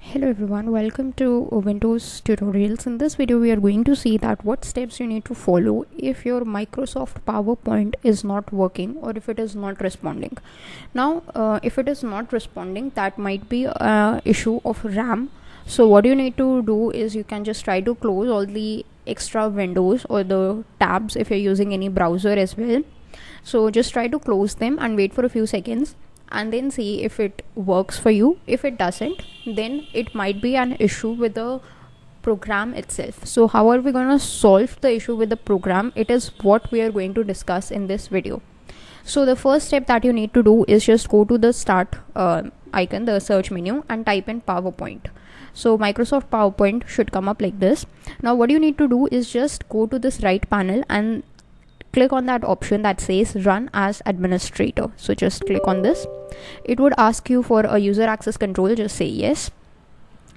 Hello everyone, welcome to Windows tutorials. In this video we are going to see that what steps you need to follow if your Microsoft PowerPoint is not working or if it is not responding. Now if it is not responding, that might be an issue of RAM. So what you need to do is you can just try to close all the extra windows or the tabs if you're using any browser as well. So just try to close them and wait for a few seconds and then see if it works for you. If it doesn't, then it might be an issue with the program itself. So how are we going to solve the issue with the program? It is what we are going to discuss in this video. So the first step that you need to do is just go to the start icon, the search menu, and type in PowerPoint. So Microsoft PowerPoint should come up like this. Now what you need to do is just go to this right panel and click on that option that says run as administrator. So just click on this. It would ask you for a user access control. Just say yes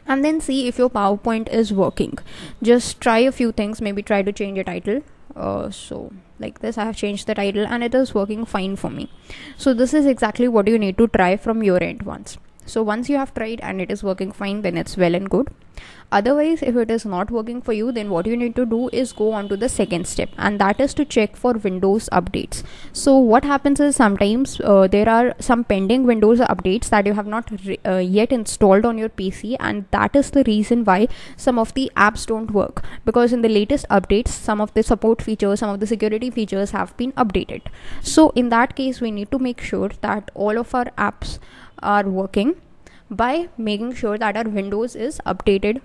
and then see if your PowerPoint is working. Just try a few things. Maybe try to change a title. So like this, I have changed the title and it is working fine for me. So this is exactly what you need to try from your end once. So once you have tried and it is working fine, then it's well and good. Otherwise, if it is not working for you, then what you need to do is go on to the second step, and that is to check for Windows updates. So what happens is sometimes there are some pending Windows updates that you have not yet installed on your PC, and that is the reason why some of the apps don't work, because in the latest updates some of the support features, some of the security features have been updated. So in that case, we need to make sure that all of our apps are working by making sure that our Windows is updated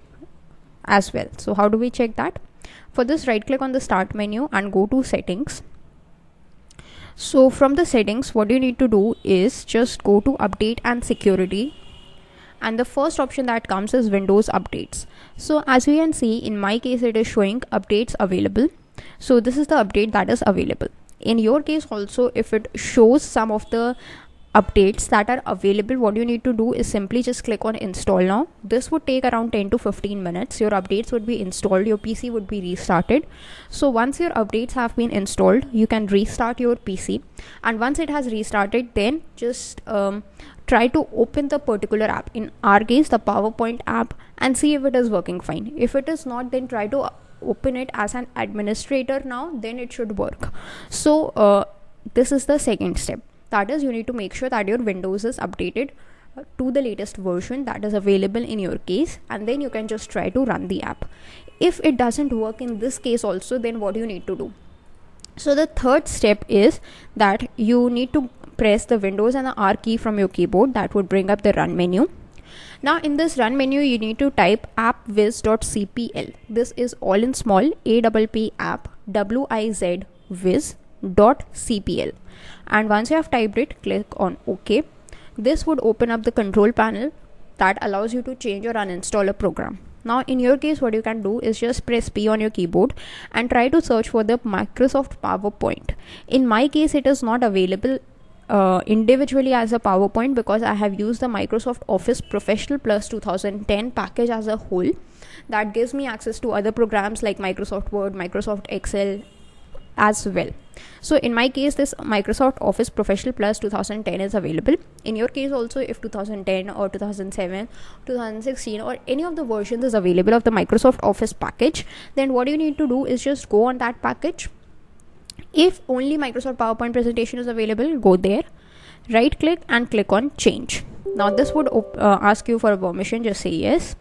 as well. So how do we check that? For this, right click on the start menu and go to settings. So from the settings, what you need to do is just go to update and security, and the first option that comes is Windows updates. So as you can see, in my case it is showing updates available. So this is the update that is available. In your case also, if it shows some of the updates that are available, what you need to do is simply just click on install now. This would take around 10 to 15 minutes. Your updates would be installed, your PC would be restarted. So once your updates have been installed, you can restart your PC, and once it has restarted, then just try to open the particular app, in our case the PowerPoint app, and see if it is working fine. If it is not, then try to open it as an administrator now, then it should work. So this is the second step. That is, you need to make sure that your Windows is updated to the latest version that is available in your case, and then you can just try to run the app. If it doesn't work in this case also, then what you need to do? So the third step is that you need to press the Windows and the R key from your keyboard. That would bring up the run menu. Now in this run menu, you need to type appwiz.cpl. This is all in small, APP app WIZ wiz.cpl. And once you have typed it, click on OK. This would open up the control panel that allows you to change or uninstall a program. Now in your case, what you can do is just press P on your keyboard and try to search for the Microsoft PowerPoint. In my case, it is not available individually as a PowerPoint, because I have used the Microsoft Office Professional Plus 2010 package as a whole. That gives me access to other programs like Microsoft Word, Microsoft Excel as well. So in my case, this Microsoft Office Professional Plus 2010 is available. In your case also, if 2010 or 2007, 2016 or any of the versions is available of the Microsoft Office package, then what you need to do is just go on that package. If only Microsoft PowerPoint presentation is available, go there, right click and click on change. Now this would ask you for a permission. Just say yes.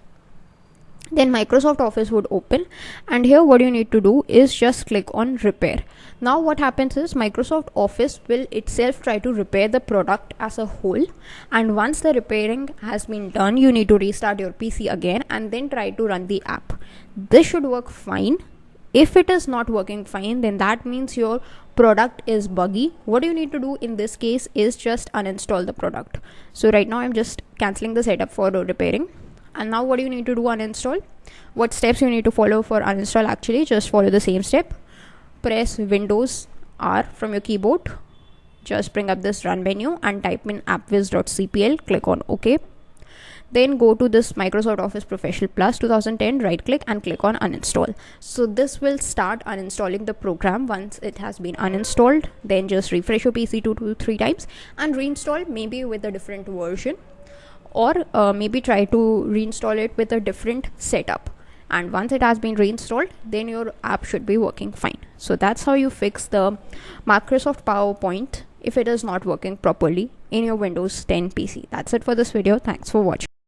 Then Microsoft Office would open, and here what you need to do is just click on repair. Now what happens is Microsoft Office will itself try to repair the product as a whole, and once the repairing has been done, you need to restart your PC again and then try to run the app. This should work fine. If it is not working fine, then that means your product is buggy. What you need to do in this case is just uninstall the product. So right now I'm just cancelling the setup for repairing. And now what do you need to do? Uninstall. What steps you need to follow for uninstall? Actually, just follow the same step. Press Windows R from your keyboard. Just bring up this run menu and type in appwiz.cpl. Click on OK. Then go to this Microsoft Office Professional Plus 2010, right click and click on uninstall. So this will start uninstalling the program. Once it has been uninstalled, then just refresh your PC 2 to 3 times and reinstall, maybe with a different version. or maybe try to reinstall it with a different setup. And once it has been reinstalled, then your app should be working fine. So that's how you fix the Microsoft PowerPoint if it is not working properly in your Windows 10 PC. That's it for this video. Thanks for watching.